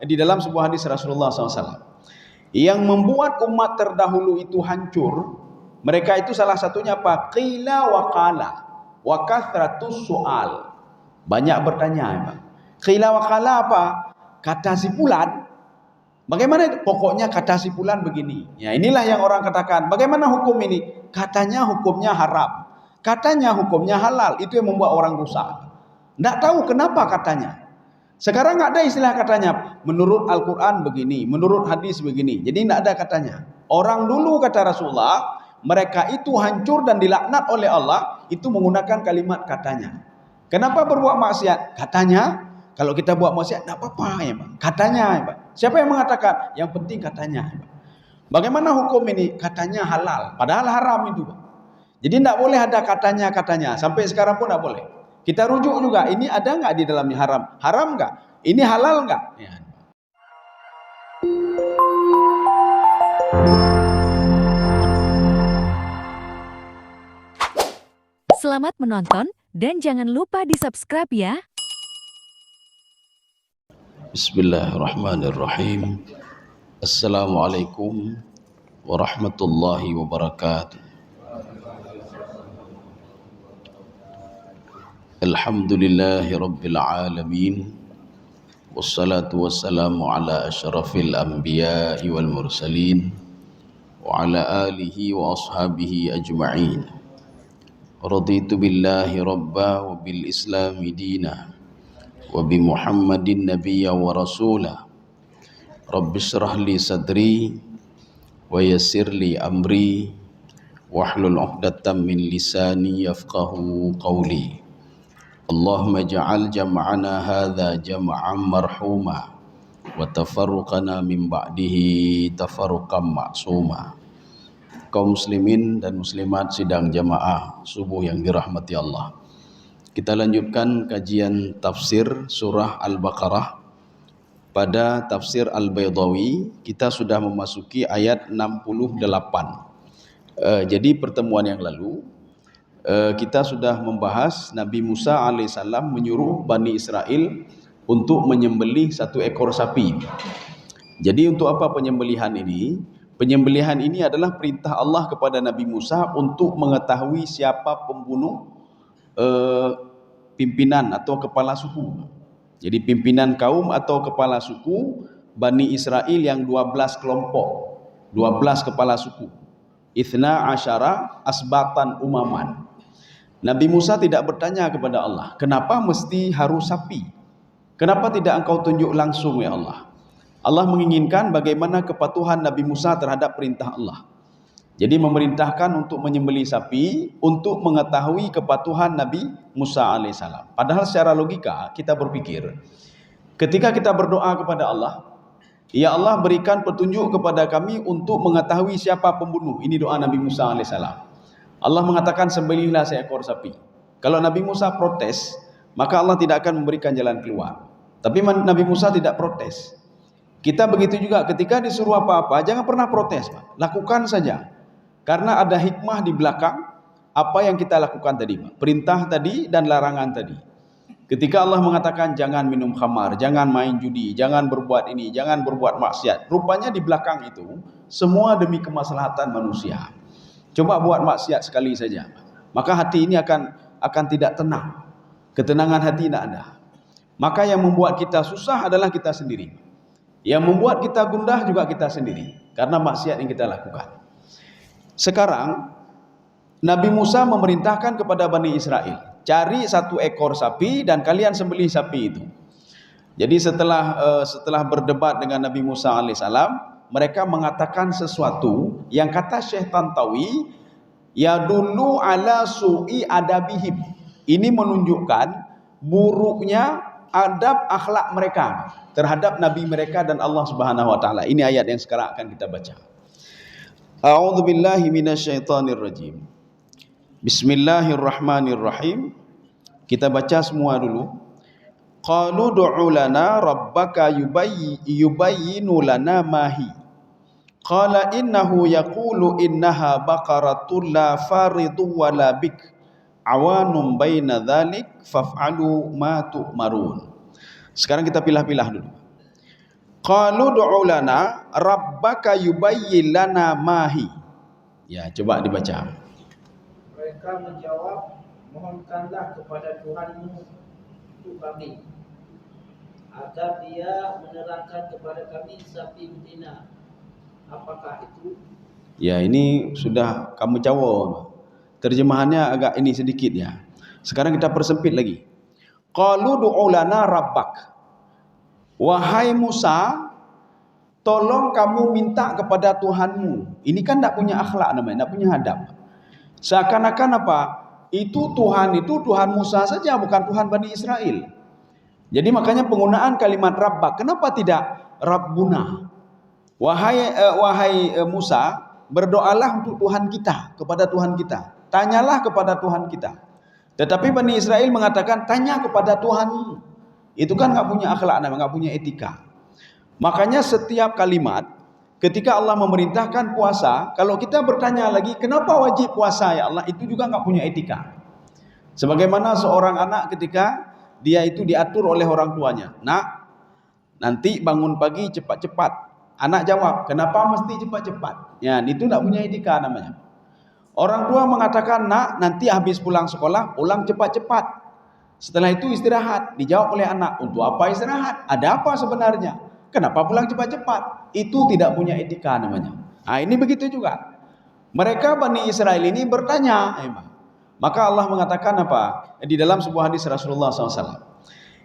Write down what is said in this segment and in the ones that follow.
di dalam sebuah hadis Rasulullah SAW, yang membuat umat terdahulu itu hancur, mereka itu salah satunya apa? Qila wa qala wa kathratus su'al. Banyak bertanya. Qila wa qala apa? Kata si fulan. Bagaimana itu? Pokoknya kata si fulan begini. Ya, inilah yang orang katakan, bagaimana hukum ini? Katanya hukumnya haram. Katanya hukumnya halal. Itu yang membuat orang rusak. Tidak tahu kenapa katanya. Sekarang nggak ada istilah katanya. Menurut Al-Quran begini, menurut hadis begini. Jadi tidak ada katanya. Orang dulu kata Rasulullah, mereka itu hancur dan dilaknat oleh Allah, itu menggunakan kalimat katanya. Kenapa berbuat maksiat? Katanya. Kalau kita buat maksiat, tidak apa-apa ya Pak. Katanya ya Pak. Siapa yang mengatakan? Yang penting katanya ya Pak. Bagaimana hukum ini? Katanya halal. Padahal haram itu Pak. Jadi tidak boleh ada katanya. Sampai sekarang pun tidak boleh. Kita rujuk juga, ini ada nggak di dalamnya haram? Haram nggak? Ini halal nggak? Ya. Selamat menonton dan jangan lupa di-subscribe ya. Bismillahirrahmanirrahim. Assalamualaikum warahmatullahi wabarakatuh. Alhamdulillahi rabbil alamin. Wassalatu wassalamu ala asyrafil anbiya'i wal mursalin wa ala alihi wa ashabihi ajma'in. Raditu billahi rabba wa bil islami dina wa bi Muhammadin nabiyya wa rasulah. Rabbi shrah li sadri wa yassir li amri wahlul 'uqdatam min lisani yafqahu qawli. Allahumma ja'al jam'ana hadza jam'an marhuma wa tafarruqana min ba'dihi tafarruqan ma'suma. Kaum muslimin dan muslimat sidang jamaah subuh yang dirahmati Allah. Kita lanjutkan kajian tafsir surah Al-Baqarah. Pada tafsir Al-Baydawi kita sudah memasuki ayat 68. Jadi pertemuan yang lalu kita sudah membahas Nabi Musa alaihissalam menyuruh Bani Israel untuk menyembelih satu ekor sapi. Jadi untuk apa penyembelihan ini? Penyembelihan ini adalah perintah Allah kepada Nabi Musa untuk mengetahui siapa pembunuh pimpinan atau kepala suku. Jadi pimpinan kaum atau kepala suku Bani Israel yang 12 kelompok, 12 kepala suku. Ithna asyara asbatan umaman. Nabi Musa tidak bertanya kepada Allah, kenapa mesti harus sapi? Kenapa tidak engkau tunjuk langsung ya Allah? Allah menginginkan bagaimana kepatuhan Nabi Musa terhadap perintah Allah. Jadi memerintahkan untuk menyembelih sapi untuk mengetahui kepatuhan Nabi Musa alaihissalam. Padahal secara logika kita berpikir, ketika kita berdoa kepada Allah, ya Allah berikan petunjuk kepada kami untuk mengetahui siapa pembunuh. Ini doa Nabi Musa alaihissalam. Allah mengatakan sembelihlah seekor sapi. Kalau Nabi Musa protes, maka Allah tidak akan memberikan jalan keluar. Tapi Nabi Musa tidak protes. Kita begitu juga ketika disuruh apa-apa, jangan pernah protes, Pak. Lakukan saja. Karena ada hikmah di belakang apa yang kita lakukan tadi, Pak. Perintah tadi dan larangan tadi. Ketika Allah mengatakan jangan minum khamar, jangan main judi, jangan berbuat ini, jangan berbuat maksiat. Rupanya di belakang itu semua demi kemaslahatan manusia. Coba buat maksiat sekali saja, maka hati ini akan tidak tenang. Ketenangan hati tidak ada. Maka yang membuat kita susah adalah kita sendiri. Yang membuat kita gundah juga kita sendiri, karena maksiat yang kita lakukan. Sekarang Nabi Musa memerintahkan kepada Bani Israel, cari satu ekor sapi dan kalian sembelih sapi itu. Jadi setelah berdebat dengan Nabi Musa alaihissalam, mereka mengatakan sesuatu yang kata Syekh Tantawi, ya dulu ala su'i adabihim. Ini menunjukkan buruknya adab akhlak mereka terhadap nabi mereka dan Allah Subhanahu wa taala. Ini ayat yang sekarang akan kita baca. A'udzubillahi minasyaitonirrajim. Bismillahirrahmanirrahim. Kita baca semua dulu. Qalu du'u lana rabbaka yubayyinu lana mahi. Qala innahu yaqulu innaha baqaratun la faridu wa la bik awanum baina dhalik faf'alu ma tu'marun. Sekarang kita pilah-pilah dulu. Qalu du'u lana rabbaka yubayyin lana mahi. Ya, coba dibaca. Mereka menjawab, mohonkanlah kepada Tuhanmu untuk kami, agar dia menerangkan kepada kami sapi betina. Apakah itu? Ya, ini sudah kamu jawab. Terjemahannya agak ini sedikit ya. Sekarang kita persempit lagi. Qalu du'u lana rabbak. Wahai Musa, tolong kamu minta kepada Tuhanmu. Ini kan tak punya akhlak namanya, tak punya adab. Seakan-akan apa? Itu Tuhan Musa saja, bukan Tuhan Bani Israel. Jadi makanya penggunaan kalimat rabbak. Kenapa tidak Rabbuna? Wahai Musa, berdoalah untuk Tuhan kita, kepada Tuhan kita. Tanyalah kepada Tuhan kita. Tetapi Bani Israel mengatakan tanya kepada Tuhanmu. Itu kan nggak punya akhlak, nggak punya etika. Makanya setiap kalimat ketika Allah memerintahkan puasa, kalau kita bertanya lagi kenapa wajib puasa ya Allah, itu juga nggak punya etika. Sebagaimana seorang anak ketika dia itu diatur oleh orang tuanya, nak, nanti bangun pagi cepat-cepat. Anak jawab, kenapa mesti cepat-cepat? Ya, itu nggak punya etika namanya. Orang tua mengatakan, nak, nanti habis pulang sekolah, pulang cepat-cepat. Setelah itu istirahat. Dijawab oleh anak, untuk apa istirahat? Ada apa sebenarnya? Kenapa pulang cepat-cepat? Itu tidak punya etika namanya. Nah, ini begitu juga. Mereka Bani Israel ini bertanya. Maka Allah mengatakan apa? Di dalam sebuah hadis Rasulullah SAW.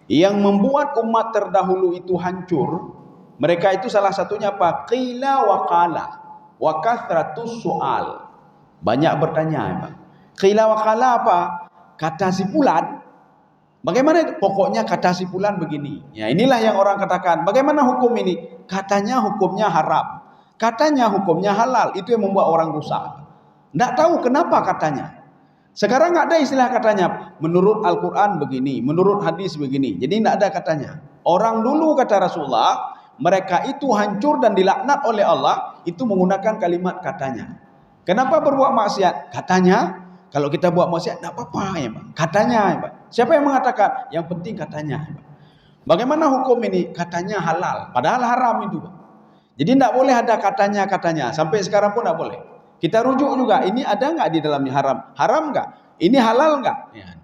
Yang membuat umat terdahulu itu hancur, mereka itu salah satunya apa? Qila wa qala wa kathratus su'al. Banyak bertanya. Qila wa qala apa? Kata si fulan. Bagaimana itu? Pokoknya kata si fulan begini. Ya, inilah yang orang katakan. Bagaimana hukum ini? Katanya hukumnya haram. Katanya hukumnya halal. Itu yang membuat orang rusak. Tidak tahu kenapa katanya. Sekarang nggak ada istilah katanya. Menurut Al-Quran begini, menurut hadis begini. Jadi tidak ada katanya. Orang dulu kata Rasulullah, mereka itu hancur dan dilaknat oleh Allah. Itu menggunakan kalimat katanya. Kenapa berbuat maksiat? Katanya. Kalau kita buat maksiat, tidak apa-apa ya Pak. Katanya ya Pak. Siapa yang mengatakan? Yang penting katanya ya Pak. Bagaimana hukum ini? Katanya halal. Padahal haram itu Pak. Jadi tidak boleh ada katanya. Sampai sekarang pun tidak boleh. Kita rujuk juga. Ini ada nggak di dalamnya haram? Haram nggak? Ini halal nggak? Ya.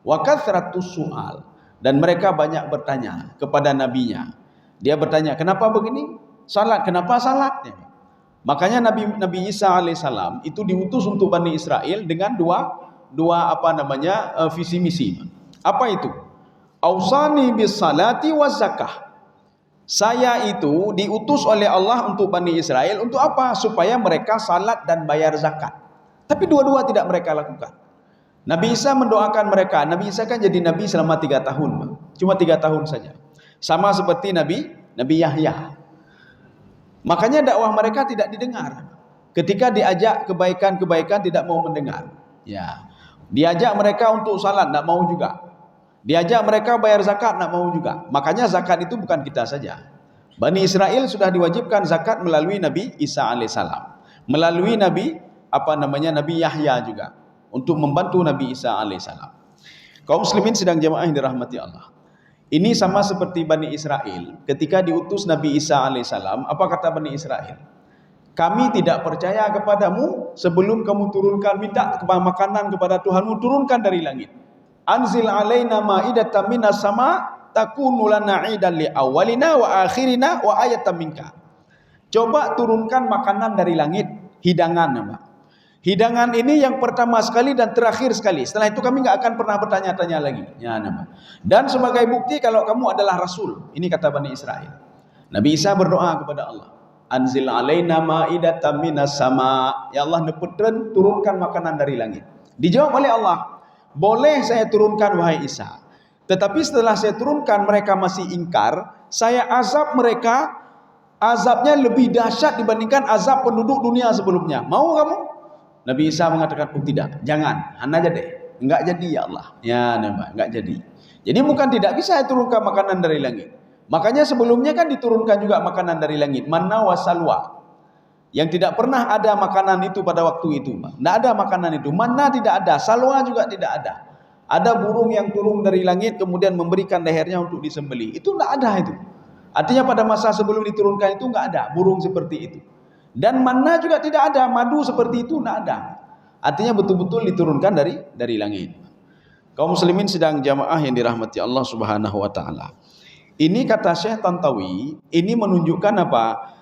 Wa kathratus su'al. Dan mereka banyak bertanya kepada nabinya. Dia bertanya, kenapa begini? Salat. Kenapa salat? Ya. Makanya Nabi Isa alaihissalam itu diutus untuk Bani Israel dengan dua visi misi. Apa itu? Ausani bis salati waz zakah. Saya itu diutus oleh Allah untuk Bani Israel untuk apa? Supaya mereka salat dan bayar zakat. Tapi dua-dua tidak mereka lakukan. Nabi Isa mendoakan mereka. Nabi Isa kan jadi nabi selama 3 tahun. Cuma 3 tahun saja. Sama seperti Nabi Yahya. Makanya dakwah mereka tidak didengar. Ketika diajak kebaikan-kebaikan tidak mau mendengar. Ya. Diajak mereka untuk salat tidak mau juga. Diajak mereka bayar zakat tidak mau juga. Makanya zakat itu bukan kita saja. Bani Israel sudah diwajibkan zakat melalui Nabi Isa alaihissalam. Melalui Nabi Yahya juga untuk membantu Nabi Isa alaihissalam. Kaum muslimin sedang jamaah yang dirahmati Allah. Ini sama seperti Bani Israel ketika diutus Nabi Isa alaihissalam. Apa kata Bani Israel? Kami tidak percaya kepadamu sebelum kamu turunkan, minta makanan kepada Tuhanmu, turunkan dari langit. Anzil alaina ma'idatan minas sama takunu lana 'idan li awwalina wa akhirina wa ayatan minka. Coba turunkan makanan dari langit, hidangan nama. Hidangan ini yang pertama sekali dan terakhir sekali. Setelah itu kami nggak akan pernah bertanya-tanya lagi. Ya, nama. Dan sebagai bukti kalau kamu adalah Rasul. Ini kata Bani Israel. Nabi Isa berdoa kepada Allah. Anzil alaina ma'idatan minas sama. Ya Allah, turunkan makanan dari langit. Dijawab oleh Allah. Boleh saya turunkan wahai Isa. Tetapi setelah saya turunkan mereka masih ingkar. Saya azab mereka. Azabnya lebih dahsyat dibandingkan azab penduduk dunia sebelumnya. Mau kamu? Nabi Isa mengatakan, oh tidak, jangan, aja deh, enggak jadi ya Allah. Ya, enggak jadi. Jadi bukan tidak bisa turunkan makanan dari langit. Makanya sebelumnya kan diturunkan juga makanan dari langit, manna wa salwa. Yang tidak pernah ada makanan itu pada waktu itu. Tidak ada makanan itu. Manna tidak ada, salwa juga tidak ada. Ada burung yang turun dari langit kemudian memberikan lehernya untuk disembelih. Itu tidak ada itu. Artinya pada masa sebelum diturunkan itu enggak ada burung seperti itu. Dan manna juga tidak ada, madu seperti itu enggak ada. Artinya betul-betul diturunkan dari langit. Kaum muslimin sedang jamaah yang dirahmati Allah Subhanahu wa taala. Ini kata Syekh Tantawi, ini menunjukkan apa?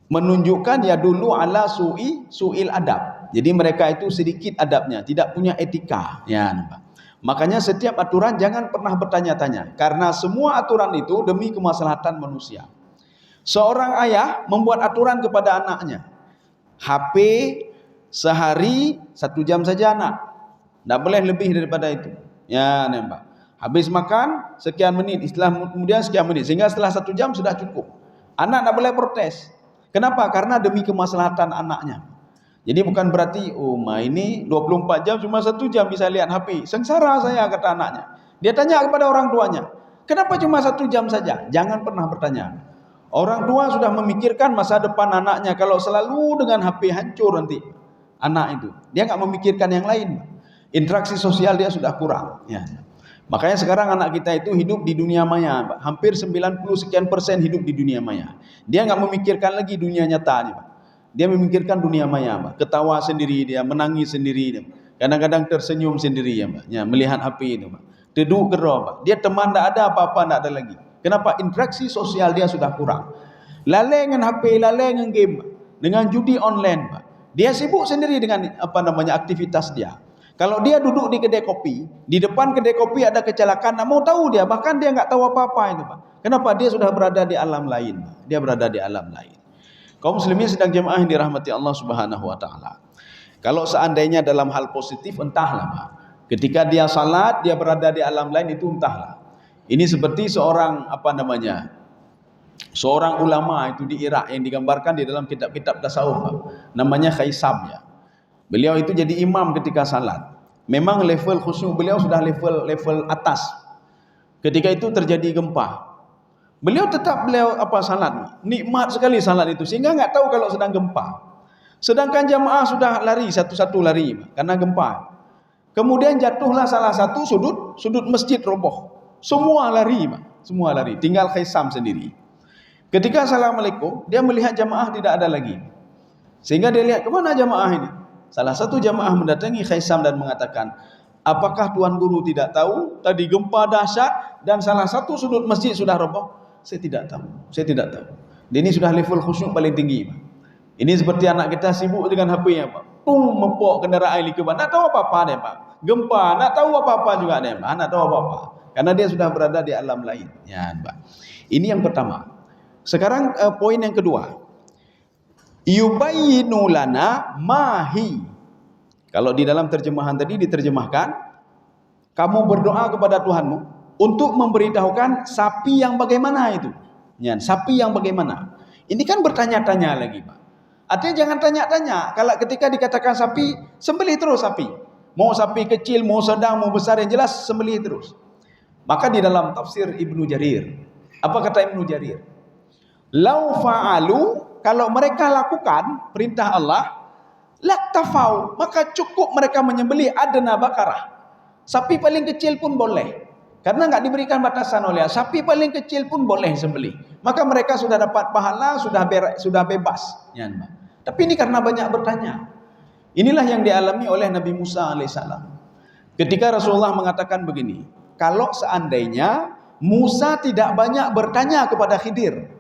Menunjukkan ya dulu ala su'il adab. Jadi mereka itu sedikit adabnya, tidak punya etika. Ya, nampak. Makanya setiap aturan jangan pernah bertanya-tanya, karena semua aturan itu demi kemaslahatan manusia. Seorang ayah membuat aturan kepada anaknya, HP sehari 1 jam saja anak, tidak boleh lebih daripada itu. Ya, nampak. Habis makan sekian menit, setelah kemudian sekian menit, sehingga setelah 1 jam sudah cukup. Anak tidak boleh protes. Kenapa? Karena demi kemaslahatan anaknya. Jadi bukan berarti, oh ini 24 jam cuma 1 jam bisa lihat HP. Sengsara saya, kata anaknya. Dia tanya kepada orang tuanya, kenapa cuma 1 jam saja? Jangan pernah bertanya. Orang tua sudah memikirkan masa depan anaknya. Kalau selalu dengan HP, hancur nanti anak itu. Dia nggak memikirkan yang lain. Interaksi sosial dia sudah kurang. Ya. Makanya sekarang anak kita itu hidup di dunia maya. Hampir 90% hidup di dunia maya. Dia nggak memikirkan lagi dunia nyata. Pak. Dia memikirkan dunia maya, Pak. Ketawa sendiri dia, menangis sendiri dia. Kadang-kadang tersenyum sendiri ya, Pak. Ya, melihat HP itu, Pak. Duduk gerah, Pak. Dia teman tidak ada, apa-apa tidak ada lagi. Kenapa? Interaksi sosial dia sudah kurang. Lalai dengan HP, lalai dengan game, Pak. Dengan judi online, Pak. Dia sibuk sendiri dengan aktivitas dia. Kalau dia duduk di kedai kopi, di depan kedai kopi ada kecelakaan, tak mau tahu dia, bahkan dia nggak tahu apa-apa itu, Pak. Kenapa? Dia sudah berada di alam lain, Pak. Dia berada di alam lain. Kaum muslimin sedang jemaah yang dirahmati Allah Subhanahu wa taala. Kalau seandainya dalam hal positif, entahlah, Pak. Ketika dia salat, dia berada di alam lain, itu entahlah. Ini seperti seorang seorang ulama itu di Irak yang digambarkan di dalam kitab-kitab tasawuf, Pak. Namanya Khaisam ya. Beliau itu jadi imam ketika salat. Memang level khusyuk beliau sudah level atas. Ketika itu terjadi gempa. Beliau salat. Nikmat sekali salat itu sehingga enggak tahu kalau sedang gempa. Sedangkan jamaah sudah lari satu-satu lari karena gempa. Kemudian jatuhlah salah satu sudut masjid roboh. Semua lari, Pak. Semua lari. Tinggal Khaisam sendiri. Ketika assalamualaikum, dia melihat jamaah tidak ada lagi. Sehingga dia lihat, kemana jamaah ini? Salah satu jamaah mendatangi Khaisam dan mengatakan, apakah Tuan Guru tidak tahu tadi gempa dahsyat dan salah satu sudut masjid sudah roboh? Saya tidak tahu. Dia ini sudah level khusyuk paling tinggi, Pak. Ini seperti anak kita sibuk dengan HP-nya, Pak. Mempok kendaraan ini ke mana? Tak tahu apa-apa dia, Pak. Gempa, tak tahu apa-apa juga dia, Pak. Tak tahu apa-apa. Karena dia sudah berada di alam lain. Ya, Pak. Ini yang pertama. Sekarang poin yang kedua. Yubayyinu lana mahi. Kalau di dalam terjemahan tadi diterjemahkan, kamu berdoa kepada Tuhanmu untuk memberitahukan sapi yang bagaimana itu. Ya, sapi yang bagaimana. Ini kan bertanya-tanya lagi, Pak. Artinya jangan tanya-tanya. Kalau ketika dikatakan sapi, sembelih terus sapi. Mau sapi kecil, mau sedang, mau besar, yang jelas sembelih terus. Maka di dalam tafsir Ibnu Jarir, apa kata Ibnu Jarir? Lau fa'alu, kalau mereka lakukan perintah Allah, laktafau, maka cukup mereka menyembelih adna bakarah. Sapi paling kecil pun boleh. Karena enggak diberikan batasan oleh Allah. Sapi paling kecil pun boleh sembelih. Maka mereka sudah dapat pahala, sudah bebas. Ya, tapi ini karena banyak bertanya. Inilah yang dialami oleh Nabi Musa alaihissalam. Ketika Rasulullah mengatakan begini, kalau seandainya Musa tidak banyak bertanya kepada Khidir,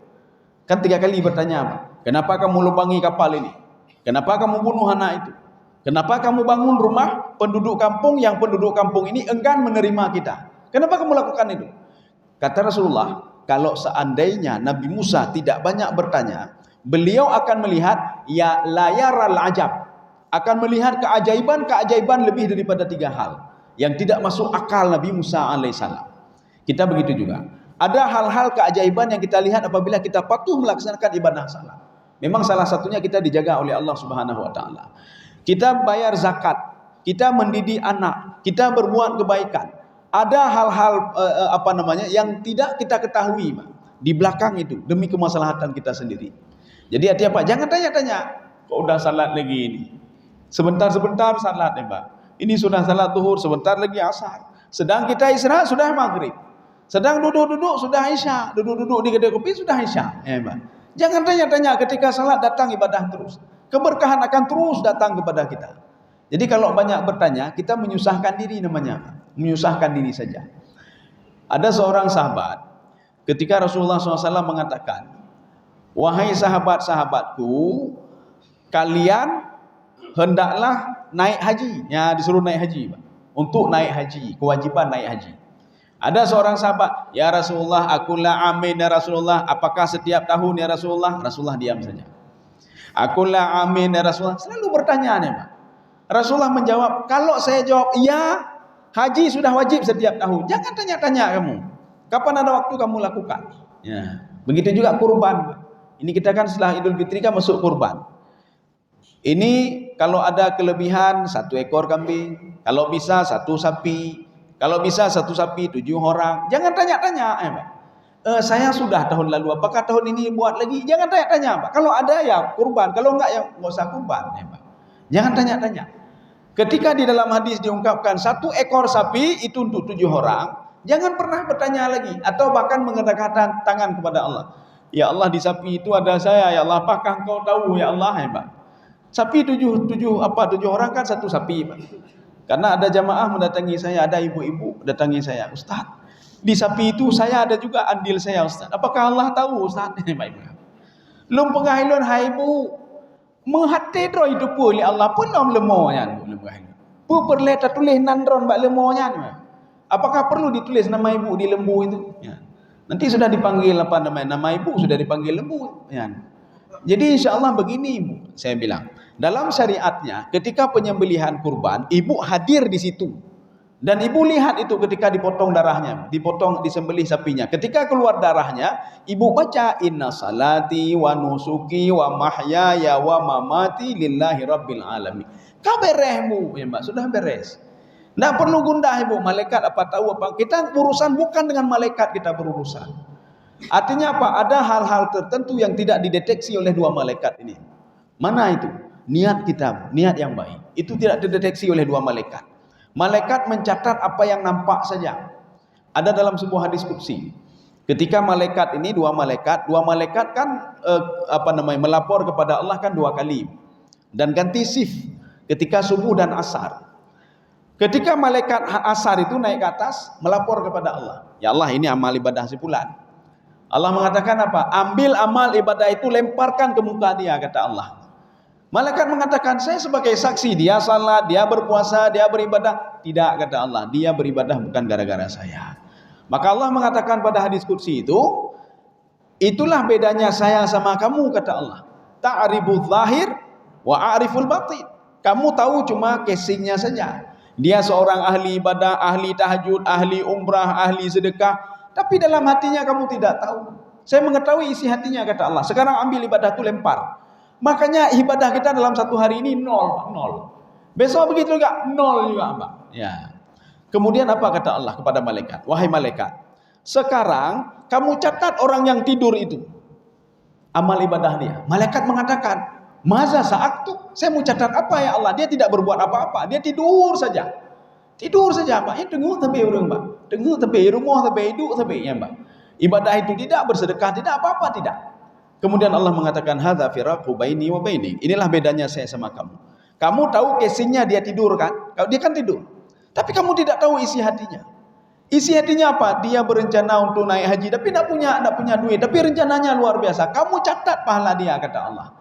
kan 3 kali bertanya, kenapa kamu lubangi kapal ini? Kenapa kamu bunuh anak itu? Kenapa kamu bangun rumah penduduk kampung yang penduduk kampung ini enggan menerima kita? Kenapa kamu lakukan itu? Kata Rasulullah, kalau seandainya Nabi Musa tidak banyak bertanya, beliau akan melihat ya layaral ajab, akan melihat keajaiban lebih daripada 3 hal yang tidak masuk akal Nabi Musa alaihissalam. Kita begitu juga. Ada hal-hal keajaiban yang kita lihat apabila kita patuh melaksanakan ibadah salat. Memang salah satunya kita dijaga oleh Allah Subhanahu wa taala. Kita bayar zakat, kita mendidik anak, kita berbuat kebaikan. Ada hal-hal yang tidak kita ketahui, Pak, di belakang itu demi kemaslahatan kita sendiri. Jadi hati-hati, Pak, jangan tanya-tanya, kok udah salat lagi ini. Sebentar-sebentar salat ya, Pak. Ini sudah salat zuhur, sebentar lagi asar. Sedang kita istirahat sudah maghrib. Sedang duduk-duduk sudah Isya, duduk-duduk di kedai kopi sudah Isya. Jangan tanya-tanya ketika salat, datang ibadah terus. Keberkahan akan terus datang kepada kita. Jadi kalau banyak bertanya, kita menyusahkan diri namanya. Menyusahkan diri saja. Ada seorang sahabat, ketika Rasulullah SAW mengatakan, wahai sahabat-sahabatku, kalian hendaklah naik haji. Ya, disuruh naik haji. Untuk naik haji, kewajiban naik haji. Ada seorang sahabat, ya Rasulullah, akulah amin ya Rasulullah, apakah setiap tahun ya Rasulullah? Rasulullah diam saja. Akulah amin ya Rasulullah. Selalu bertanya nih, Pak. Rasulullah menjawab, kalau saya jawab iya, haji sudah wajib setiap tahun. Jangan tanya-tanya kamu. Kapan ada waktu kamu lakukan? Ya. Begitu juga kurban. Ini kita kan setelah Idul Fitri kan masuk kurban. Ini kalau ada kelebihan 1 ekor kambing, kalau bisa 1 sapi, kalau bisa 1 sapi 7 orang. Jangan tanya-tanya, Pak. Saya sudah tahun lalu, apakah tahun ini buat lagi? Jangan tanya-tanya, Pak. Kalau ada ya kurban, kalau enggak ya enggak usah kurban, Pak. Jangan tanya-tanya. Ketika di dalam hadis diungkapkan 1 ekor sapi itu untuk 7 orang, jangan pernah bertanya lagi atau bahkan mengatakan tangan kepada Allah. Ya Allah, di sapi itu ada saya, ya Allah, apakah Engkau tahu ya Allah, Pak? Sapi 7 orang kan 1 sapi, Pak. Karena ada jamaah mendatangi saya, ada ibu-ibu datangi saya, Ustaz, di sapi itu saya ada juga andil saya, Ustaz. Apakah Allah tahu, Ustaz? Lum pengahilun hai ibu, menghati dro hidup oleh Allah pun nom lemonya, lum pengahilun. Pu perleta tulis nandron bak lemonya. Apakah perlu ditulis nama ibu di lembu itu? Ya. Nanti sudah dipanggil apa namanya? Nama ibu sudah dipanggil lembu. Ya. Jadi insya-Allah begini Ibu, saya bilang. Dalam syariatnya, ketika penyembelihan kurban, ibu hadir di situ. Dan ibu lihat itu ketika dipotong darahnya, disembelih sapinya. Ketika keluar darahnya, ibu baca inna salati wa nusuki wa mahyaya wa mamati lillahi rabbil alamin. Kaberehmu, ya Mbak, sudah beres. Tidak perlu gundah ibu, malaikat apa tahu apa. Kita urusan bukan dengan malaikat kita berurusan. Artinya apa? Ada hal-hal tertentu yang tidak dideteksi oleh 2 malaikat ini. Mana itu? Niat kita, niat yang baik. Itu tidak dideteksi oleh 2 malaikat. Malaikat mencatat apa yang nampak saja. Ada dalam sebuah hadis qudsi. Ketika malaikat ini 2 malaikat kan melapor kepada Allah kan 2 kali. Dan ganti shift ketika subuh dan asar. Ketika malaikat asar itu naik ke atas melapor kepada Allah. Ya Allah, ini amal ibadah si fulan. Allah mengatakan apa? Ambil amal ibadah itu, lemparkan ke muka dia, kata Allah. Malaikat mengatakan, saya sebagai saksi, dia salat, dia berpuasa, dia beribadah. Tidak, kata Allah, dia beribadah bukan gara-gara saya. Maka Allah mengatakan pada hadis qudsi itu, itulah bedanya saya sama kamu, kata Allah. Ta'riful zahir wa a'riful batin. Kamu tahu cuma casingnya saja. Dia seorang ahli ibadah, ahli tahajud, ahli umrah, ahli sedekah. Tapi dalam hatinya kamu tidak tahu. Saya mengetahui isi hatinya, kata Allah. Sekarang ambil ibadah itu lempar. Makanya ibadah kita dalam 1 hari ini 0. Besok begitu juga 0 juga, Mbak. Ya. Kemudian apa kata Allah kepada malaikat? Wahai malaikat, sekarang kamu catat orang yang tidur itu. Amal ibadah dia. Malaikat mengatakan, "Maza sa'aktu? Saya mau catat apa ya Allah? Dia tidak berbuat apa-apa. Dia tidur saja. Tidur saja, Mbak. Ya tengok tapi orang, Mbak. Tengok tapi rumah tapi hidup tapi ya, Mbak. Ibadah itu tidak, bersedekah tidak, apa-apa tidak." Kemudian Allah mengatakan, hadza firaqu baini wa bainik. Inilah bedanya saya sama kamu. Kamu tahu casingnya dia tidur kan? Dia kan tidur. Tapi kamu tidak tahu isi hatinya. Isi hatinya apa? Dia berencana untuk naik haji tapi tidak punya duit, tapi rencananya luar biasa. Kamu catat pahala dia, kata Allah.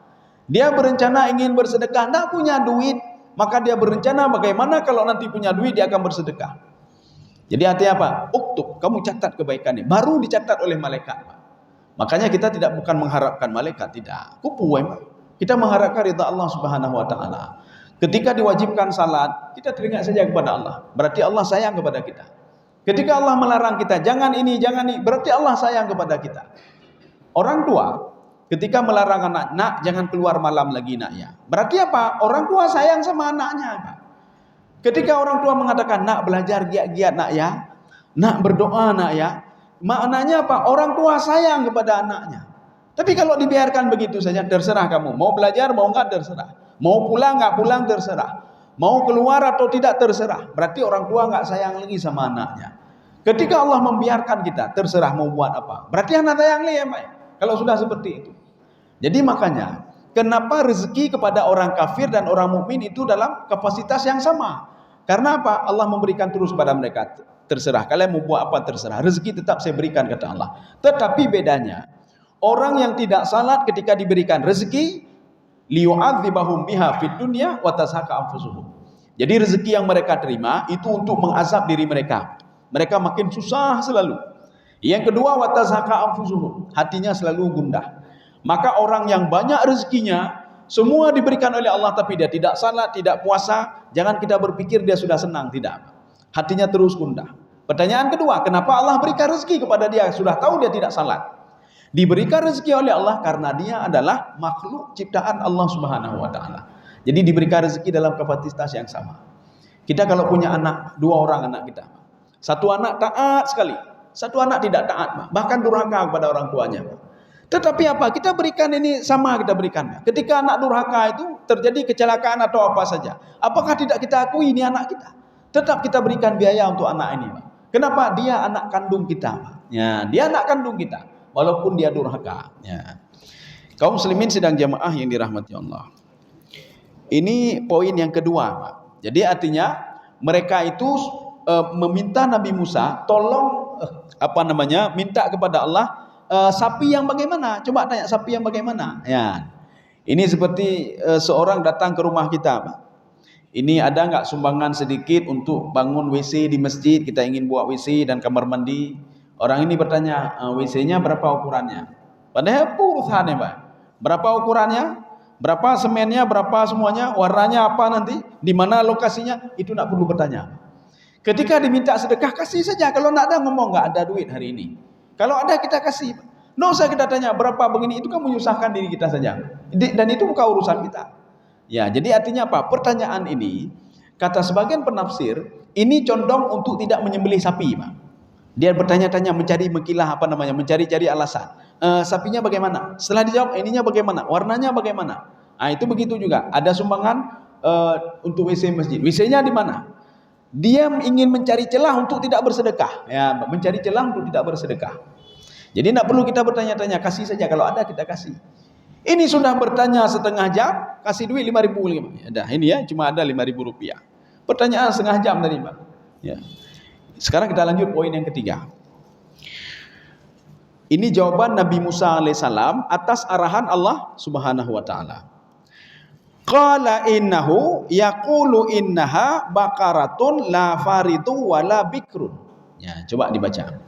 Dia berencana ingin bersedekah, tidak punya duit, maka dia berencana bagaimana kalau nanti punya duit dia akan bersedekah. Jadi artinya apa? Uktub, kamu catat kebaikannya. Baru dicatat oleh malaikat. Makanya kita bukan mengharapkan malaikat, tidak. Kita mengharapkan ridha Allah Subhanahu wa taala. Ketika diwajibkan salat, kita teringat saja kepada Allah. Berarti Allah sayang kepada kita. Ketika Allah melarang kita, jangan ini, jangan ini, berarti Allah sayang kepada kita. Orang tua ketika melarang anak, nak jangan keluar malam lagi naknya. Berarti apa? Orang tua sayang sama anaknya, Pak. Ketika orang tua mengatakan, nak belajar giat-giat nak ya, nak berdoa nak ya, maknanya apa? Orang tua sayang kepada anaknya. Tapi kalau dibiarkan begitu saja, terserah kamu. Mau belajar, mau enggak, terserah. Mau pulang, enggak pulang, terserah. Mau keluar atau tidak, terserah. Berarti orang tua enggak sayang lagi sama anaknya. Ketika Allah membiarkan kita, terserah mau buat apa. Berarti anak tayang ya, Pak. Kalau sudah seperti itu. Jadi makanya, kenapa rezeki kepada orang kafir dan orang mukmin itu dalam kapasitas yang sama? Karena apa? Allah memberikan terus kepada mereka. Terserah, kalian mau buat apa terserah. Rezeki tetap saya berikan, kata Allah. Tetapi bedanya, orang yang tidak salat ketika diberikan rezeki, liyu'adzibahum biha fid dunya wa tazhaka anfusuhum. Jadi rezeki yang mereka terima itu untuk mengazab diri mereka. Mereka makin susah selalu. Yang kedua, wa tazhaka anfusuhum, hatinya selalu gundah. Maka orang yang banyak rezekinya, semua diberikan oleh Allah tapi dia tidak salat, tidak puasa, jangan kita berpikir dia sudah senang, tidak. Hatinya terus gundah. Pertanyaan kedua, kenapa Allah berikan rezeki kepada dia sudah tahu dia tidak salat? Diberikan rezeki oleh Allah karena dia adalah makhluk ciptaan Allah Subhanahu wa taala. Jadi diberikan rezeki dalam kapasitas yang sama. Kita kalau punya anak, 2 orang anak kita. Satu anak taat sekali, satu anak tidak taat, bahkan durhaka kepada orang tuanya. Tetapi apa? Kita berikan ini sama, kita berikan. Ketika anak durhaka itu terjadi kecelakaan atau apa saja, apakah tidak kita akui ini anak kita? Tetap kita berikan biaya untuk anak ini, Pak. Kenapa? Dia anak kandung kita, Pak. Ya, dia anak kandung kita, walaupun dia durhaka. Ya. Kaum muslimin sidang jamaah yang dirahmati Allah. Ini poin yang kedua, Pak. Jadi artinya mereka itu meminta Nabi Musa tolong minta kepada Allah sapi yang bagaimana? Coba tanya sapi yang bagaimana? Ya. Ini seperti seorang datang ke rumah kita, Pak. Ini ada enggak sumbangan sedikit untuk bangun WC di masjid? Kita ingin buat WC dan kamar mandi. Orang ini bertanya, WC-nya berapa ukurannya? Padahal urusannya, Pak. Berapa ukurannya? Berapa semennya, berapa semuanya, warnanya apa nanti, di mana lokasinya, itu nak perlu bertanya. Ketika diminta sedekah, kasih saja. Kalau nak ada, ngomong nggak ada duit hari ini. Kalau ada, kita kasih. Nggak usah kita tanya berapa begini, itu kan menyusahkan diri kita saja. Dan itu bukan urusan kita. Ya, jadi artinya apa? Pertanyaan ini, kata sebagian penafsir, ini condong untuk tidak menyembelih sapi, Pak. Dia bertanya-tanya, mencari-cari alasan. Sapinya bagaimana? Setelah dijawab, ininya bagaimana? Warnanya bagaimana? Itu begitu juga. Ada sumbangan untuk WC masjid. WC-nya di mana? Dia ingin mencari celah untuk tidak bersedekah. Ya, mencari celah untuk tidak bersedekah. Jadi tidak perlu kita bertanya-tanya, kasih saja. Kalau ada kita kasih. Ini sudah bertanya setengah jam, kasih duit 5.000. Ada ini ya, cuma ada 5.000 rupiah. Pertanyaan setengah jam tadi, Pak. Ya. Sekarang kita lanjut poin yang ketiga. Ini jawaban Nabi Musa alaihissalam atas arahan Allah Subhanahu wa taala. Qala innahu yaqulu innaha baqaratun la faritu wala bikrun. Ya, coba dibaca.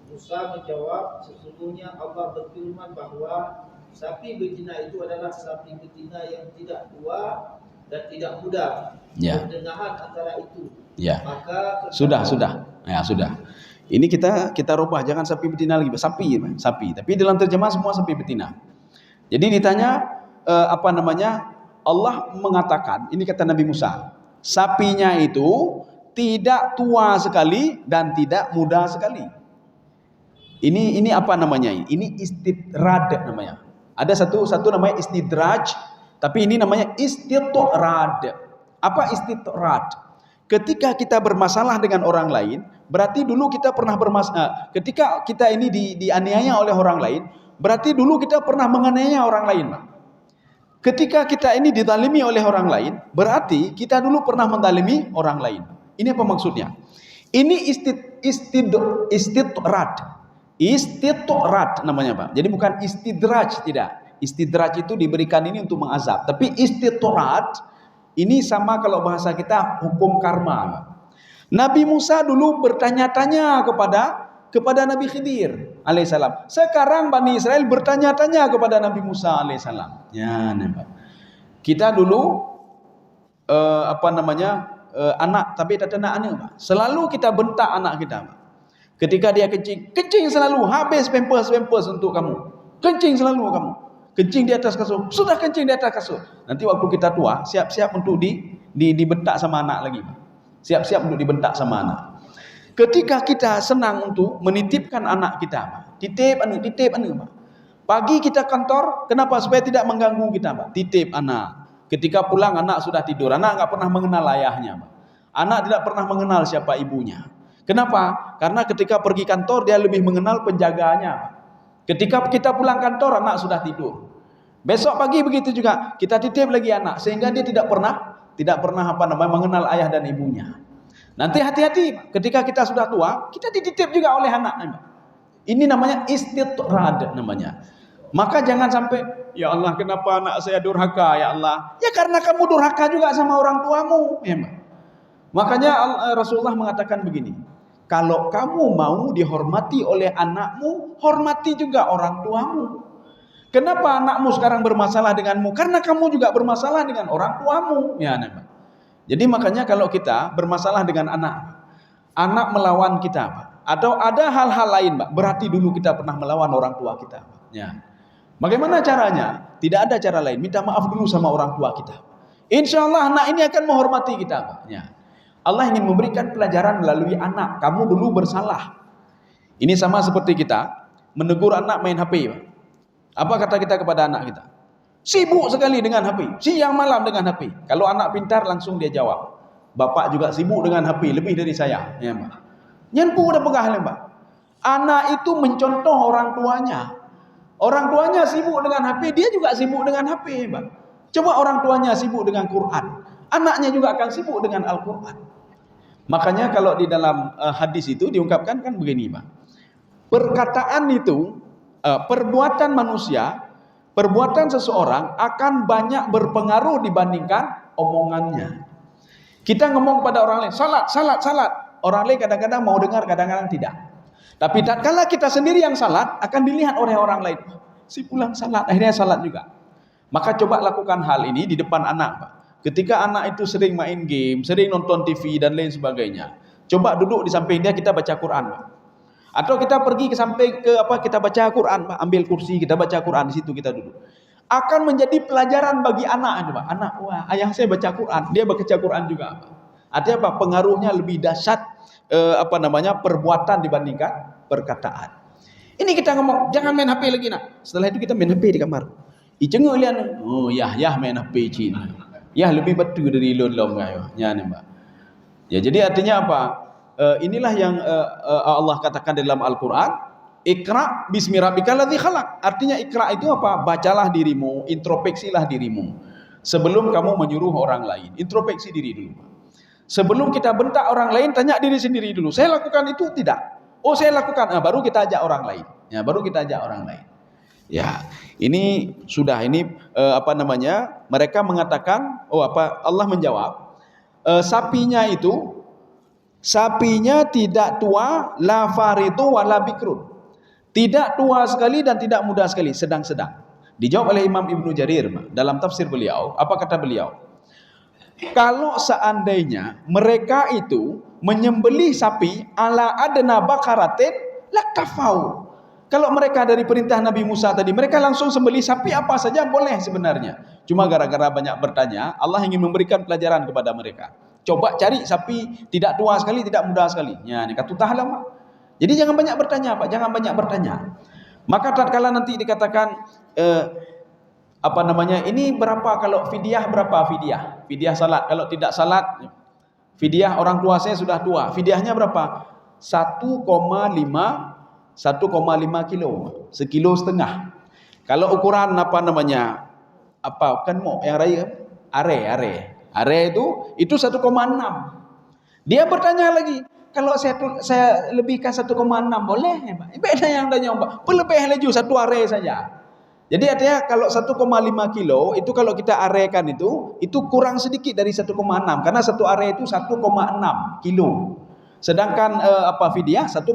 Musa menjawab, sesungguhnya Allah berfirman bahwa sapi betina itu adalah sapi betina yang tidak tua dan tidak muda. Ya. Pertengahan antara itu. Ya. Maka sudah. Ya, sudah. Ini kita rubah, jangan sapi betina lagi, sapi. Tapi dalam terjemah semua sapi betina. Jadi ditanya Allah mengatakan, ini kata Nabi Musa, sapinya itu tidak tua sekali dan tidak muda sekali. Ini apa namanya? Ini istidraj namanya. Ada satu namanya istidraj, tapi ini namanya istidraj. Apa istidraj? Ketika kita bermasalah dengan orang lain, berarti dulu kita pernah bermasalah. Ketika kita ini dianiaya oleh orang lain, berarti dulu kita pernah menganiaya orang lain, Pak. Ketika kita ini dizalimi oleh orang lain, berarti kita dulu pernah menzalimi orang lain. Ini apa maksudnya? Ini istidraj namanya, Pak. Jadi bukan istidraj, tidak. Istidraj itu diberikan ini untuk mengazab, tapi istidraj ini sama kalau bahasa kita hukum karma. Nabi Musa dulu bertanya-tanya kepada Nabi Khidir alaihissalam. Sekarang Bani Israel bertanya-tanya kepada Nabi Musa alaihissalam. Ya, nampak. Kita dulu anak tapi tak kena anak, Pak. Selalu kita bentak anak kita, Pak. Ketika dia kencing selalu, habis pampers untuk kamu. Kencing selalu kamu. Kencing di atas kasur, sudah kencing di atas kasur. Nanti waktu kita tua, siap-siap untuk dibentak sama anak lagi. Siap-siap untuk dibentak sama anak. Ketika kita senang untuk menitipkan anak kita, titip anak. Pagi kita kantor, kenapa? Supaya tidak mengganggu kita, Pak. Titip anak. Ketika pulang anak sudah tidur, anak enggak pernah mengenal ayahnya, Pak. Anak tidak pernah mengenal siapa ibunya. Kenapa? Karena ketika pergi kantor dia lebih mengenal penjagaannya. Ketika kita pulang kantor anak sudah tidur. Besok pagi begitu juga, kita titip lagi anak sehingga dia tidak pernah mengenal ayah dan ibunya. Nanti hati-hati ketika kita sudah tua, kita dititip juga oleh anak. Ini namanya istitrad namanya. Maka jangan sampai, ya Allah kenapa anak saya durhaka ya Allah? Ya karena kamu durhaka juga sama orang tuamu. Ya, makanya Rasulullah mengatakan begini, kalau kamu mau dihormati oleh anakmu, hormati juga orang tuamu. Kenapa anakmu sekarang bermasalah denganmu? Karena kamu juga bermasalah dengan orang tuamu. Ya, jadi makanya kalau kita bermasalah dengan anak melawan kita, atau ada hal-hal lain, Pak, berarti dulu kita pernah melawan orang tua kita. Ya. Bagaimana caranya? Tidak ada cara lain. Minta maaf dulu sama orang tua kita. Insya Allah anak ini akan menghormati kita, Pak. Ya. Allah ingin memberikan pelajaran melalui anak. Kamu dulu bersalah. Ini sama seperti kita menegur anak main HP, Pak. Apa kata kita kepada anak kita? Sibuk sekali dengan HP, siang malam dengan HP. Kalau anak pintar langsung dia jawab, bapak juga sibuk dengan HP lebih dari saya. Ya, Pak. Nyempu udah pegah, Pak. Anak itu mencontoh orang tuanya. Orang tuanya sibuk dengan HP, dia juga sibuk dengan HP, Pak. Coba orang tuanya sibuk dengan Quran, anaknya juga akan sibuk dengan Al-Quran. Makanya kalau di dalam hadis itu diungkapkan kan begini, Pak. Perkataan itu, perbuatan manusia, perbuatan seseorang akan banyak berpengaruh dibandingkan omongannya. Kita ngomong pada orang lain, salat. Orang lain kadang-kadang mau dengar, kadang-kadang tidak. Tapi tatkala kita sendiri yang salat, akan dilihat oleh orang lain. Si pulang salat, akhirnya salat juga. Maka coba lakukan hal ini di depan anak, Pak. Ketika anak itu sering main game, sering nonton TV dan lain sebagainya, coba duduk di samping dia, kita baca Quran, Pak. Atau kita pergi kita baca Quran, Pak. Ambil kursi, kita baca Quran, di situ kita duduk. Akan menjadi pelajaran bagi anak, Pak. Anak, wah, ayah saya baca Quran, dia baca Quran juga, Pak. Artinya apa? Pengaruhnya lebih dahsyat perbuatan dibandingkan perkataan. Ini kita ngomong, jangan main HP lagi, nak. Setelah itu kita main HP di kamar. Icenguk lian, oh yah main HP Cina. Yah lebih betul dari lom kayo. Ya, Mbak. Ya, jadi artinya apa? Inilah yang Allah katakan dalam Al-Quran, Iqra bismi rabbikal ladzi khalaq. Artinya Iqra itu apa? Bacalah dirimu, introspeksilah dirimu sebelum kamu menyuruh orang lain. Introspeksi diri dulu. Sebelum kita bentak orang lain, tanya diri sendiri dulu. Saya lakukan itu tidak? Oh, saya lakukan. Nah, baru kita ajak orang lain. Ya, baru kita ajak orang lain. Ya, ini sudah mereka mengatakan, Allah menjawab, sapinya tidak tua, la faritu wala bikrun. Tidak tua sekali dan tidak muda sekali, sedang-sedang. Dijawab oleh Imam Ibnu Jarir dalam tafsir beliau. Apa kata beliau? Kalau seandainya mereka itu menyembelih sapi ala adna bakaratin lakafau. Kalau mereka dari perintah Nabi Musa tadi, mereka langsung sembelih sapi apa saja boleh sebenarnya. Cuma gara-gara banyak bertanya, Allah ingin memberikan pelajaran kepada mereka. Coba cari sapi tidak tua sekali, tidak muda sekali. Ya, ini kata tahlam. Jadi jangan banyak bertanya, Pak. Jangan banyak bertanya. Maka tatkala nanti dikatakan ini berapa kalau fidyah, berapa fidyah? Fidyah salat. Kalau tidak salat, fidyah orang tua saya sudah tua. Fidyahnya berapa? 1,5 kilo. 1,5 kilo. Kalau ukuran are itu 1,6. Dia bertanya lagi, kalau saya lebihkan 1,6 boleh? Beda yang tanya, Pak. Pelebih lagi 1 are saja. Jadi artinya kalau 1,5 kilo itu kalau kita arekan itu kurang sedikit dari 1,6 karena 1 are itu 1,6 kilo. Sedangkan fidyah 1,5.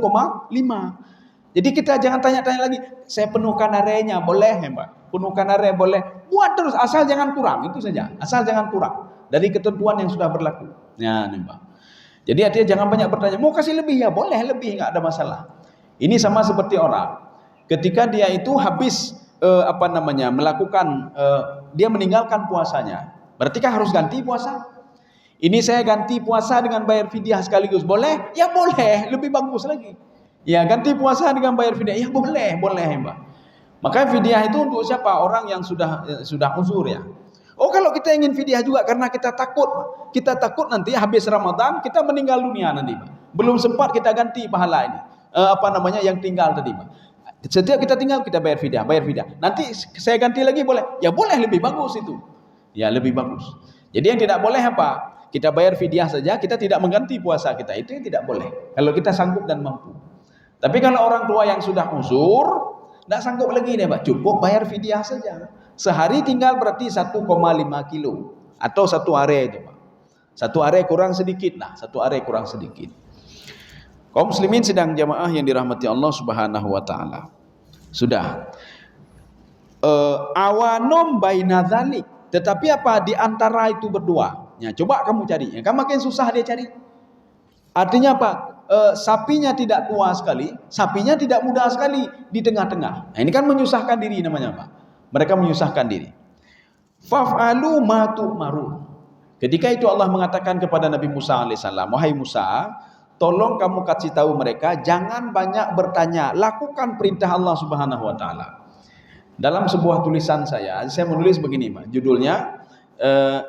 Jadi kita jangan tanya-tanya lagi, saya penuhkan arenya boleh, Pak? Penuhkan are boleh. Buat terus asal jangan kurang, itu saja. Asal jangan kurang dari ketentuan yang sudah berlaku. Ya, Pak. Jadi artinya jangan banyak bertanya, mau kasih lebih ya boleh, lebih enggak ada masalah. Ini sama seperti orang ketika dia itu habis dia meninggalkan puasanya, berarti kan harus ganti puasa. Ini saya ganti puasa dengan bayar fidyah sekaligus, boleh? Ya boleh, lebih bagus lagi. Ya, ganti puasa dengan bayar fidyah, ya boleh, Mbak. Maka fidyah itu untuk siapa? Orang yang sudah uzur ya. Oh, kalau kita ingin fidyah juga karena kita takut nanti habis Ramadan kita meninggal dunia nanti, Pak. Belum sempat kita ganti pahala ini. Yang tinggal tadi, Pak. Setiap kita tinggal kita bayar fidyah. Nanti saya ganti lagi boleh? Ya boleh, lebih bagus itu. Ya lebih bagus. Jadi yang tidak boleh apa? Kita bayar fidyah saja, kita tidak mengganti puasa kita. Itu yang tidak boleh. Kalau kita sanggup dan mampu. Tapi kalau orang tua yang sudah uzur, tidak sanggup lagi nih, Pak. Cukup bayar fidyah saja. Sehari tinggal berarti 1,5 kilo atau 1 area itu, Pak. 1 area kurang sedikit lah, 1 area kurang sedikit. Kaum muslimin sedang jamaah yang dirahmati Allah Subhanahu wa taala. Sudah. Awanom baina dzalik. Tetapi apa di antara itu berdua? Ya, coba kamu cari. Ya, kan makin susah dia cari. Artinya apa? Sapinya tidak tua sekali, sapinya tidak muda sekali, di tengah-tengah. Nah, ini kan menyusahkan diri namanya, Pak. Mereka menyusahkan diri. Faf'alu ma tu'marun. Ketika itu Allah mengatakan kepada Nabi Musa alaihissalam, wahai Musa, tolong kamu kasih tahu mereka jangan banyak bertanya, lakukan perintah Allah Subhanahu wa taala. Dalam sebuah tulisan saya menulis begini, Pak. Judulnya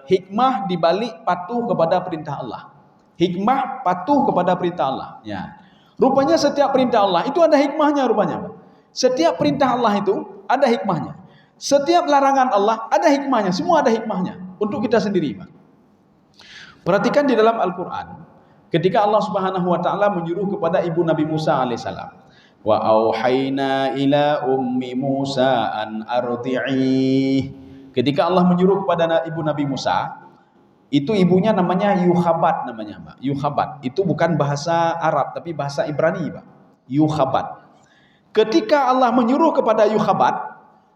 hikmah di balik patuh kepada perintah Allah. Hikmah patuh kepada perintah Allah. Ya. Rupanya setiap perintah Allah itu ada hikmahnya rupanya, Pak. Setiap perintah Allah itu ada hikmahnya. Setiap larangan Allah ada hikmahnya, semua ada hikmahnya untuk kita sendiri, Pak. Perhatikan di dalam Al-Qur'an. Ketika Allah Subhanahu wa taala menyuruh kepada ibu Nabi Musa alaihissalam, wa auhayna ila ummi Musa an ardi'i. Ketika Allah menyuruh kepada ibu Nabi Musa, itu ibunya namanya Yukhabat namanya, Pak. Yukhabat itu bukan bahasa Arab tapi bahasa Ibrani, Pak. Yukhabat. Ketika Allah menyuruh kepada Yukhabat,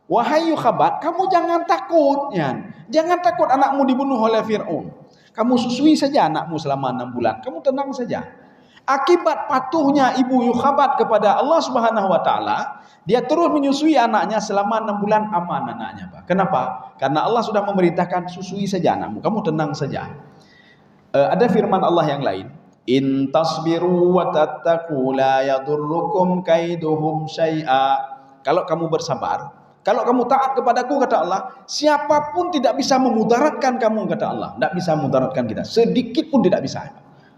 wahai Yukhabat, kamu jangan takut, ya. Jangan takut anakmu dibunuh oleh Fir'aun. Kamu susui saja anakmu selama 6 bulan. Kamu tenang saja. Akibat patuhnya ibu Yukhabat kepada Allah Subhanahu wa taala, dia terus menyusui anaknya selama 6 bulan, aman anaknya, Pak. Kenapa? Karena Allah sudah memerintahkan susui saja anakmu. Kamu tenang saja. Ada firman Allah yang lain, in tasbiru wa tattaqu la yadurrukum kaiduhum syai'a. Kalau kamu bersabar, kalau kamu taat kepadaku, kata Allah, siapapun tidak bisa memudaratkan kamu, kata Allah. Tidak bisa memudaratkan kita. Sedikit pun tidak bisa.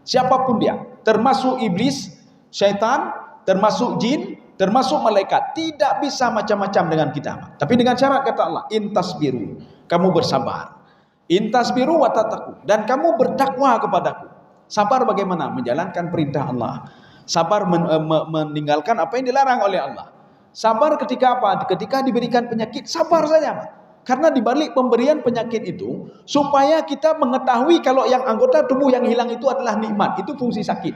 Siapapun dia. Termasuk iblis, syaitan, termasuk jin, termasuk malaikat. Tidak bisa macam-macam dengan kita. Tapi dengan syarat, kata Allah, intasbiru. Kamu bersabar. Intasbiru wa tattaqu. Dan kamu bertakwa kepadaku. Sabar bagaimana? Menjalankan perintah Allah. Sabar meninggalkan apa yang dilarang oleh Allah. Sabar ketika apa? Ketika diberikan penyakit, sabar saja, Pak. Karena dibalik pemberian penyakit itu, supaya kita mengetahui kalau yang anggota tubuh yang hilang itu adalah nikmat. Itu fungsi sakit.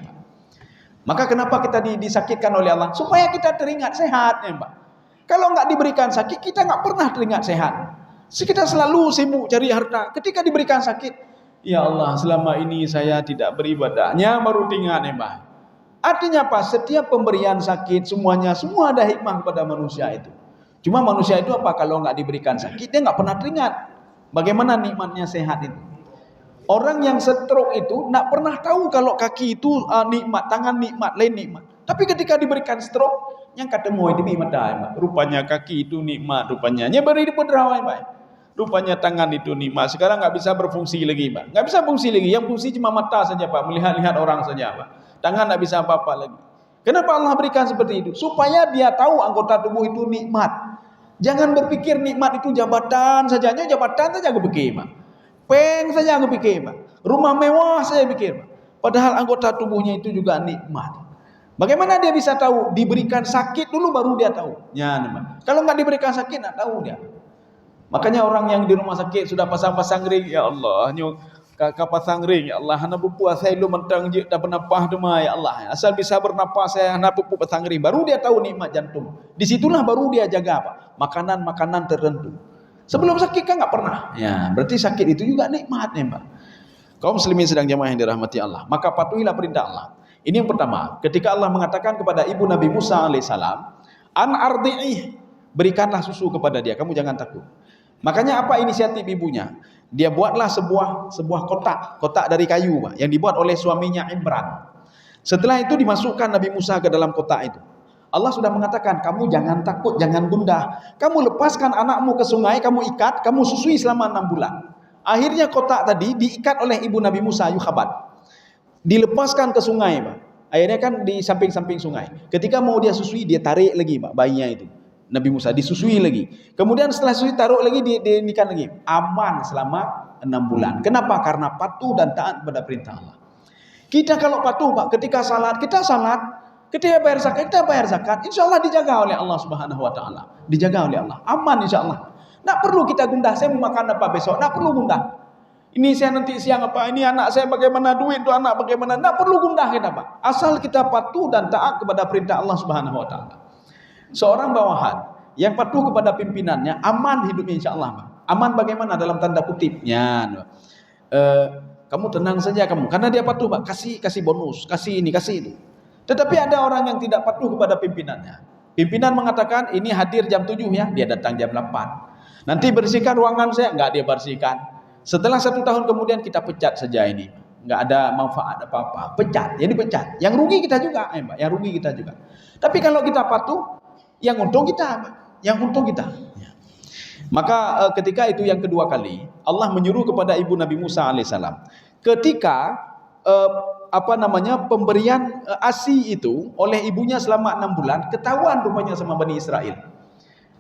Maka kenapa kita disakitkan oleh Allah? Supaya kita teringat sehat, ya, Pak. Kalau nggak diberikan sakit, kita nggak pernah teringat sehat. Kita selalu sibuk cari harta. Ketika diberikan sakit, ya Allah, selama ini saya tidak beribadahnya, baru teringat, ya, Pak. Artinya apa? Setiap pemberian sakit, semua ada hikmah kepada manusia itu. Cuma manusia itu apa? Kalau nggak diberikan sakit, dia nggak pernah teringat bagaimana nikmatnya sehat itu. Orang yang stroke itu nggak pernah tahu kalau kaki itu nikmat, tangan nikmat, lain nikmat. Tapi ketika diberikan stroke, yang ketemu itu nikmat, rupanya kaki itu nikmat, rupanya nyeberi dipederawai, Pak. Rupanya tangan itu nikmat. Sekarang nggak bisa berfungsi lagi, Pak. Nggak bisa fungsi lagi. Yang fungsi cuma mata saja, Pak. Melihat-lihat orang saja, Pak. Tangan tidak bisa apa-apa lagi. Kenapa Allah berikan seperti itu? Supaya dia tahu anggota tubuh itu nikmat. Jangan berpikir nikmat itu jabatan saja. Jabatan saja aku pikir, Pak. Peng saja aku pikir, Pak. Rumah mewah saya pikir, Pak. Padahal anggota tubuhnya itu juga nikmat. Bagaimana dia bisa tahu? Diberikan sakit dulu baru dia tahu. Ya, Pak. Kalau nggak diberikan sakit nggak tahu dia. Makanya orang yang di rumah sakit sudah pasang-pasang ring, ya Allah, kakak pasang ring, ya Allah, hana berpuas saya lu mentang je tak bernafas dema, ya Allah. Asal bisa bernapas saya hana pupu pasang ring, baru dia tahu nikmat jantung. Disitulah baru dia jaga apa? Makanan-makanan tertentu. Sebelum sakit kan nggak pernah. Ya, berarti sakit itu juga nikmat, ya, Pak. Kaum muslimin sedang jamaah yang dirahmati Allah, maka patuhilah perintah Allah. Ini yang pertama. Ketika Allah mengatakan kepada ibu Nabi Musa alaihissalam, an ardi'ih, berikanlah susu kepada dia, kamu jangan takut. Makanya apa inisiatif ibunya? Dia buatlah sebuah kotak dari kayu, Pak, yang dibuat oleh suaminya Imran. Setelah itu dimasukkan Nabi Musa ke dalam kotak itu. Allah sudah mengatakan, kamu jangan takut, jangan gundah. Kamu lepaskan anakmu ke sungai, kamu ikat, kamu susui selama 6 bulan. Akhirnya kotak tadi diikat oleh ibu Nabi Musa, Yukhabat. Dilepaskan ke sungai, Pak. Airnya kan di samping-samping sungai. Ketika mau dia susui, dia tarik lagi bayinya itu. Nabi Musa disusui lagi. Kemudian setelah susui taruh lagi, dinikah lagi. Aman selama 6 bulan. Kenapa? Karena patuh dan taat pada perintah Allah. Kita kalau patuh Pak, ketika salat, kita salat. Ketika bayar zakat, kita bayar zakat. Insya Allah dijaga oleh Allah Subhanahu Wa Taala. Dijaga oleh Allah. Aman insya Allah. Tak perlu kita gundah. Saya mau makan apa besok? Tak perlu gundah. Ini saya nanti siang apa? Ini anak saya bagaimana, duit itu anak bagaimana? Tak perlu gundah kita Pak. Asal kita patuh dan taat kepada perintah Allah Subhanahu Wa Taala. Seorang bawahan yang patuh kepada pimpinannya aman hidupnya insya Allah Pak. Aman bagaimana dalam tanda kutipnya? Kamu tenang saja kamu, karena dia patuh Pak. Kasih bonus, kasih ini, kasih itu. Tetapi ada orang yang tidak patuh kepada pimpinannya. Pimpinan mengatakan ini hadir jam 7 ya, dia datang jam 8. Nanti bersihkan ruangan saya, enggak dia bersihkan. Setelah 1 tahun kemudian kita pecat saja ini, enggak ada manfaat apa-apa, pecat, jadi pecat. Yang rugi kita juga, Mbak, yang rugi kita juga. Tapi kalau kita patuh, yang untung kita, Mbak. Yang untung kita. Ya. Maka ketika itu yang kedua kali, Allah menyuruh kepada ibu Nabi Musa alaihissalam. Ketika pemberian ASI itu oleh ibunya selama 6 bulan, ketahuan rupanya sama Bani Israel.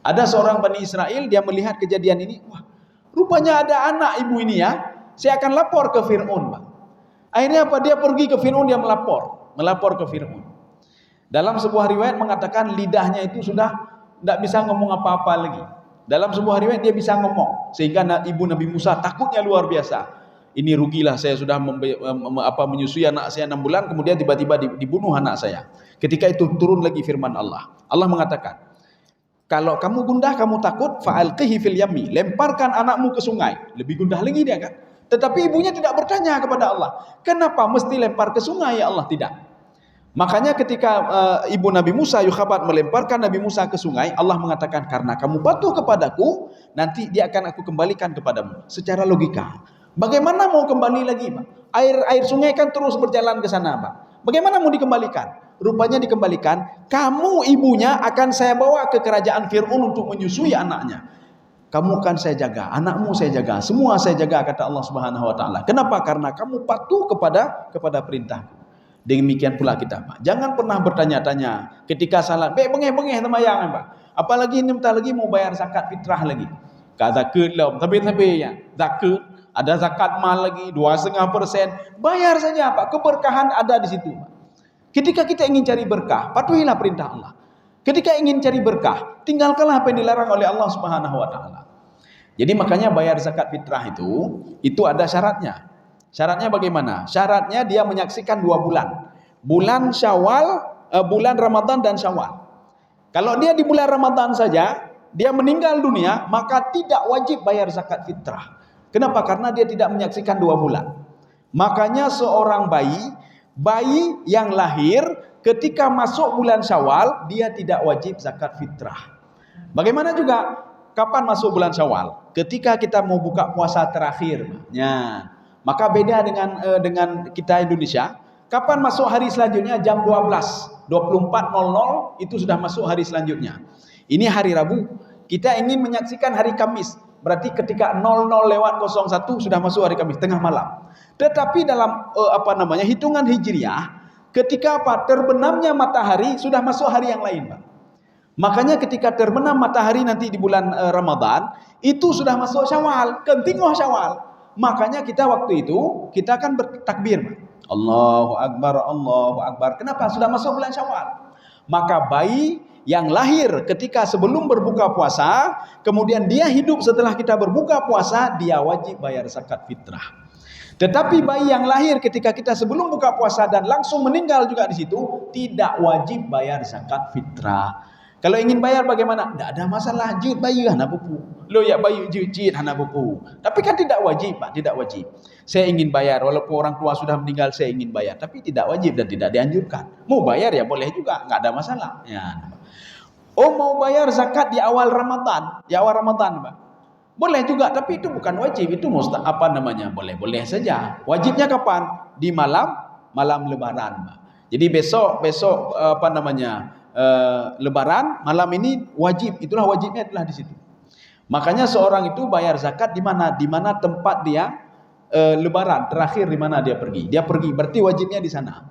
Ada seorang Bani Israel, dia melihat kejadian ini, wah, rupanya ada anak ibu ini ya, saya akan lapor ke Fir'aun, Pak. Akhirnya apa? Dia pergi ke Fir'aun, dia melapor ke Fir'aun. Dalam sebuah riwayat mengatakan lidahnya itu sudah tidak bisa ngomong apa-apa lagi. Dalam sebuah riwayat dia bisa ngomong, sehingga ibu Nabi Musa takutnya luar biasa. Ini rugilah saya sudah menyusui anak saya 6 bulan, kemudian tiba-tiba dibunuh anak saya. Ketika itu turun lagi firman Allah. Allah mengatakan, kalau kamu gundah, kamu takut, fa'alqihi fil yammi, lemparkan anakmu ke sungai. Lebih gundah lagi dia kan. Tetapi ibunya tidak bertanya kepada Allah, kenapa mesti lempar ke sungai ya Allah? Tidak. Makanya ketika ibu Nabi Musa Yukhabat melemparkan Nabi Musa ke sungai, Allah mengatakan, karena kamu patuh kepadaku, nanti dia akan aku kembalikan kepadamu. Secara logika, bagaimana mau kembali lagi Pak? Air sungai kan terus berjalan ke sana Pak. Bagaimana mau dikembalikan? Rupanya dikembalikan, kamu ibunya akan saya bawa ke kerajaan Fir'aun untuk menyusui anaknya. Kamu kan saya jaga, anakmu saya jaga, semua saya jaga, kata Allah Subhanahu Wa Taala. Kenapa? Karena kamu patuh kepada perintahku. Demikian pula kita, Pak. Jangan pernah bertanya-tanya ketika salat, bengeh-bengeh semayang, Pak. Apalagi ini bentar lagi mau bayar zakat fitrah lagi. Zakat lah, tapi ya, zakat, ada zakat mal lagi 2,5%. Bayar saja, Pak. Keberkahan ada di situ, Pak. Ketika kita ingin cari berkah, patuhilah perintah Allah. Ketika ingin cari berkah, tinggalkanlah apa yang dilarang oleh Allah Subhanahu Wa Taala. Jadi makanya bayar zakat fitrah itu ada syaratnya. Syaratnya bagaimana? Syaratnya dia menyaksikan 2 bulan. Bulan Syawal, bulan Ramadan dan Syawal. Kalau dia di bulan Ramadan saja, dia meninggal dunia, maka tidak wajib bayar zakat fitrah. Kenapa? Karena dia tidak menyaksikan 2 bulan. Makanya seorang bayi yang lahir ketika masuk bulan Syawal, dia tidak wajib zakat fitrah. Bagaimana juga kapan masuk bulan Syawal? Ketika kita mau buka puasa terakhir. Ya. Maka beda dengan kita Indonesia. Kapan masuk hari selanjutnya? Jam 12, 24.00 itu sudah masuk hari selanjutnya. Ini hari Rabu. Kita ingin menyaksikan hari Kamis. Berarti ketika 00:01 sudah masuk hari Kamis, tengah malam. Tetapi dalam hitungan Hijriah, ketika terbenamnya matahari sudah masuk hari yang lain, Pak. Makanya ketika terbenam matahari nanti di bulan Ramadan, itu sudah masuk Syawal, kentingoh Syawal. Makanya kita waktu itu kita akan bertakbir, Allahu Akbar, Allahu Akbar. Kenapa? Sudah masuk bulan Syawal. Maka bayi yang lahir ketika sebelum berbuka puasa, kemudian dia hidup setelah kita berbuka puasa, dia wajib bayar zakat fitrah. Tetapi bayi yang lahir ketika kita sebelum buka puasa dan langsung meninggal juga di situ, tidak wajib bayar zakat fitrah. Kalau ingin bayar bagaimana? Tidak ada masalah, jid bayi hana buku. Lo ya bayi jid hana buku. Tapi kan tidak wajib, Pak, tidak wajib. Saya ingin bayar walaupun orang tua sudah meninggal, saya ingin bayar, tapi tidak wajib dan tidak dianjurkan. Mau bayar ya boleh juga, enggak ada masalah. Ya. Oh, mau bayar zakat di awal Ramadan, Pak. Boleh juga, tapi itu bukan wajib, itu boleh-boleh saja. Wajibnya kapan? Di malam Lebaran, Pak. Jadi besok Lebaran malam ini wajib, itulah wajibnya itulah di situ. Makanya seorang itu bayar zakat di mana? Di mana tempat dia Lebaran terakhir, di mana dia pergi? Dia pergi, berarti wajibnya di sana.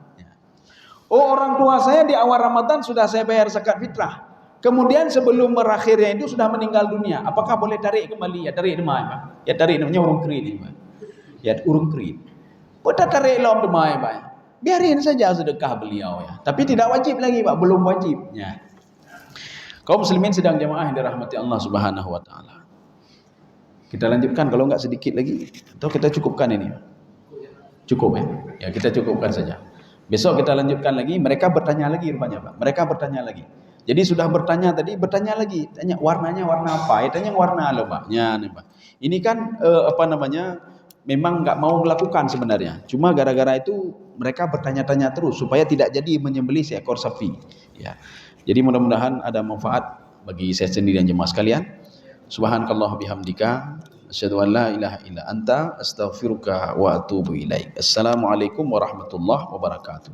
Oh, orang tua saya di awal Ramadan sudah saya bayar zakat fitrah. Kemudian sebelum berakhirnya itu sudah meninggal dunia. Apakah boleh tarik kembali? Ya tarik demai, Pak. Ya tarik namanya urung kredit, Pak. Ya urung kredit. Boleh tarik lom demai, Pak. Biarin saja sedekah beliau ya. Tapi tidak wajib lagi, Pak. Belum wajib. Ya. Kaum muslimin sedang jamaah yang dirahmati Allah Subhanahu wa taala. Kita lanjutkan kalau enggak sedikit lagi atau kita cukupkan ini. Cukup ya. Ya, kita cukupkan saja. Besok kita lanjutkan lagi. Mereka bertanya lagi rupanya, Pak. Mereka bertanya lagi. Jadi sudah bertanya tadi, bertanya lagi. Tanya warnanya warna apa? Ya, tanya warna loh, Pak. Ya, nih, Pak. Ini kan memang nggak mau melakukan sebenarnya. Cuma gara-gara itu mereka bertanya-tanya terus supaya tidak jadi menyembelih seekor sapi. Ya. Jadi mudah-mudahan ada manfaat bagi saya sendiri dan jemaah sekalian. Subhanakallah bihamdika asyhadu an la ilaha illa anta astaghfiruka wa atubu ilaik. Assalamualaikum warahmatullahi wabarakatuh.